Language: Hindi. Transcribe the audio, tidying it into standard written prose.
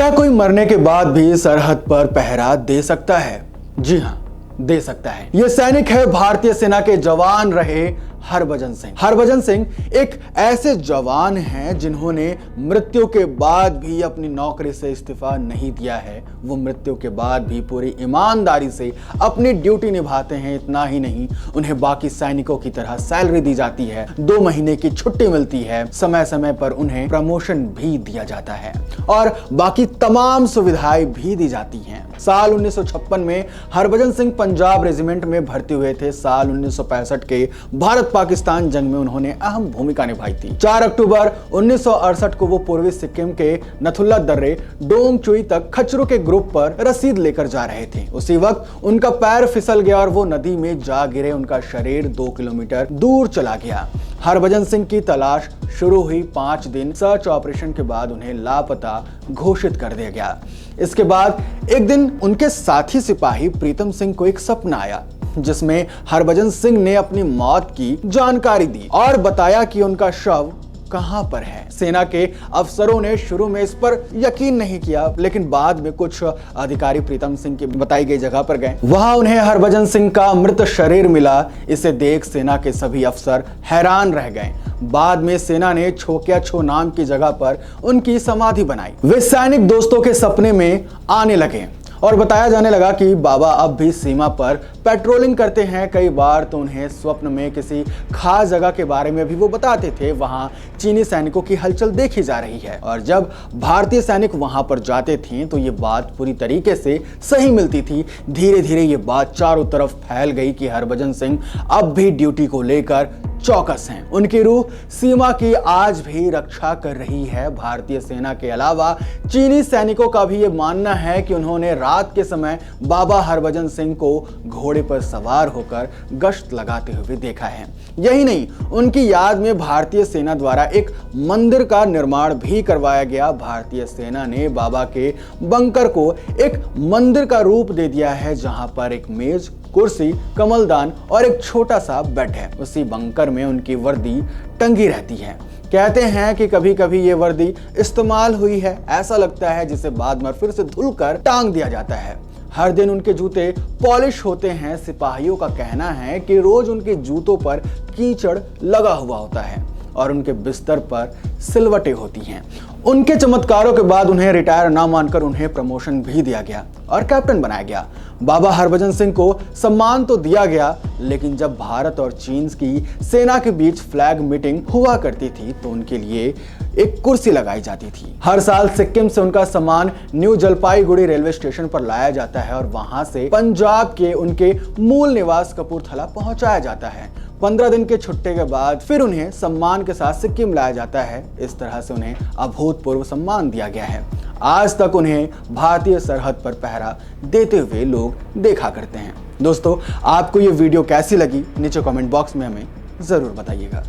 क्या कोई मरने के बाद भी सरहद पर पहरा दे सकता है? जी हां, दे सकता है। यह सैनिक है भारतीय सेना के जवान रहे हरभजन सिंह। हरभजन सिंह एक ऐसे जवान हैं जिन्होंने मृत्यु के बाद भी अपनी नौकरी से इस्तीफा नहीं दिया है। वो मृत्यु के बाद भी पूरी ईमानदारी से अपनी ड्यूटी निभाते हैं। इतना ही नहीं, उन्हें बाकी सैनिकों की तरह सैलरी दी जाती है, 2 महीने की छुट्टी मिलती है, समय समय पर उन्हें प्रमोशन भी दिया जाता है और बाकी तमाम सुविधाएं भी दी जाती हैं। साल 1956 में हरभजन सिंह पंजाब रेजिमेंट में भर्ती हुए थे। साल 1965 के भारत पाकिस्तान जंग में उन्होंने अहम भूमिका निभाई थी। 4 अक्टूबर 1968 को वो पूर्वी सिक्किम के नथुल्ला दर्रे डोंगचुई तक खच्चरों के ग्रुप पर रसीद लेकर जा रहे थे। उसी वक्त उनका पैर फिसल गया और वो नदी में जा गिरे। उनका शरीर 2 किलोमीटर दूर चला गया। हरभजन सिंह की तलाश शुरू हुई। 5 दिन सर्च ऑपरेशन के बाद उन्हें लापता घोषित कर दिया गया। इसके बाद एक दिन उनके साथी सिपाही प्रीतम सिंह को एक सपना आया जिसमें हरभजन सिंह ने अपनी मौत की जानकारी दी और बताया कि उनका शव कहां पर है। सेना के अफसरों ने शुरू में इस पर यकीन नहीं किया, लेकिन बाद में कुछ अधिकारी प्रीतम सिंह की बताई गई जगह पर गए। वहां उन्हें हरभजन सिंह का मृत शरीर मिला। इसे देख सेना के सभी अफसर हैरान रह गए। बाद में सेना ने छोकिया छो नाम की जगह पर उनकी समाधि बनाई। वे सैनिक दोस्तों के सपने में आने लगे और बताया जाने लगा कि बाबा अब भी सीमा पर पेट्रोलिंग करते हैं। कई बार तो उन्हें स्वप्न में किसी खास जगह के बारे में भी वो बताते थे। वहां चीनी सैनिकों की हलचल देखी जा रही है और जब भारतीय सैनिक वहां पर जाते थे तो ये बात पूरी तरीके से सही मिलती थी। धीरे धीरे ये बात चारों तरफ फैल गई कि हरभजन सिंह अब भी ड्यूटी को लेकर चौकस हैं। उनकी रूह सीमा की आज भी रक्षा कर रही है। भारतीय सेना के अलावा चीनी सैनिकों का भी ये मानना है कि उन्होंने रात के समय बाबा हरभजन सिंह को घोड़े पर सवार होकर गश्त लगाते हुए देखा है। यही नहीं, उनकी याद में भारतीय सेना द्वारा एक मंदिर का निर्माण भी करवाया गया। भारतीय सेना ने बाबा के बंकर को एक मंदिर का रूप दे दिया है, जहां पर एक मेज, कुर्सी, कमलदान और एक छोटा सा बेड है। उसी बंकर में उनकी वर्दी टंगी रहती है। कहते हैं कि कभी कभी ये वर्दी इस्तेमाल हुई है। ऐसा लगता है जिसे बाद में फिर से धुलकर टांग दिया जाता है। हर दिन उनके जूते पॉलिश होते हैं। सिपाहियों का कहना है कि रोज उनके जूतों पर कीचड़ लगा हुआ होता है और उनके बिस्तर पर सिलवटें होती हैं। उनके चमत्कारों के बाद उन्हें रिटायर ना मानकर उन्हें प्रमोशन भी दिया गया और कैप्टन बनाया गया। बाबा हरभजन सिंह को सम्मान तो दिया गया, लेकिन जब भारत और चीन की सेना के बीच फ्लैग मीटिंग हुआ करती थी तो उनके लिए एक कुर्सी लगाई जाती थी। हर साल सिक्किम से उनका सामान न्यू जलपाईगुड़ी रेलवे स्टेशन पर लाया जाता है और वहां से पंजाब के उनके मूल निवास कपूरथला पहुंचाया जाता है। 15 दिन के छुट्टे के बाद फिर उन्हें सम्मान के साथ सिक्किम लाया जाता है। इस तरह से उन्हें अभूतपूर्व सम्मान दिया गया है। आज तक उन्हें भारतीय सरहद पर पहरा देते हुए लोग देखा करते हैं। दोस्तों, आपको ये वीडियो कैसी लगी नीचे कमेंट बॉक्स में हमें जरूर बताइएगा।